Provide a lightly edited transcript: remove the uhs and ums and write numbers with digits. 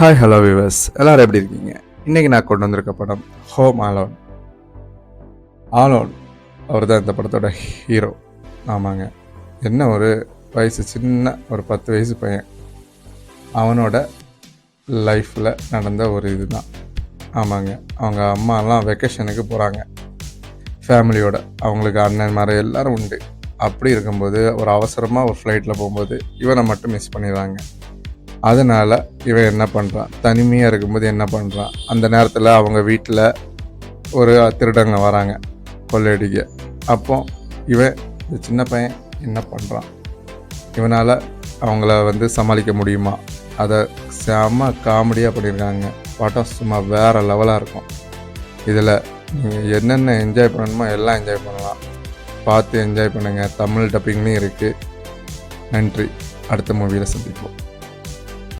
Hi hello viewers, எல்லோரும் எப்படி இருக்கீங்க? இன்றைக்கி நான் கொண்டு வந்திருக்க படம் ஹோம் அலோன். அவர் தான் இந்த படத்தோட ஹீரோ. ஆமாங்க, என்ன ஒரு வயசு சின்ன ஒரு 10 வயசு பையன். அவனோட லைஃப்பில் நடந்த ஒரு இதுதான். ஆமாங்க, அவங்க அம்மாலாம் வெக்கேஷனுக்கு போகிறாங்க ஃபேமிலியோட. அவங்களுக்கு அண்ணன் மாதிரி எல்லோரும் உண்டு. அப்படி இருக்கும்போது ஒரு அவசரமாக ஒரு ஃப்ளைட்டில் போகும்போது இவனை மட்டும் மிஸ் பண்ணிடுறாங்க. அதனால் இவன் என்ன பண்ணுறான், தனிமையாக இருக்கும்போது என்ன பண்ணுறான், அந்த நேரத்தில் அவங்க வீட்டில் ஒரு திருடங்க வராங்க கொள்ளையடிக்க. அப்போ இவன் இந்த சின்ன பையன் என்ன பண்ணுறான், இவனால் அவங்கள சமாளிக்க முடியுமா? அதை செம்ம காமெடியாக பண்ணியிருக்காங்க. படம் சும்மா வேறு லெவலாக இருக்கும். இதில் நீங்கள் என்னென்ன என்ஜாய் பண்ணணுமோ எல்லாம் என்ஜாய் பண்ணலாம். பார்த்து என்ஜாய் பண்ணுங்கள். தமிழ் டப்பிங்லேயும் இருக்குது. நன்றி. அடுத்த மூவியில் சந்திப்போம்.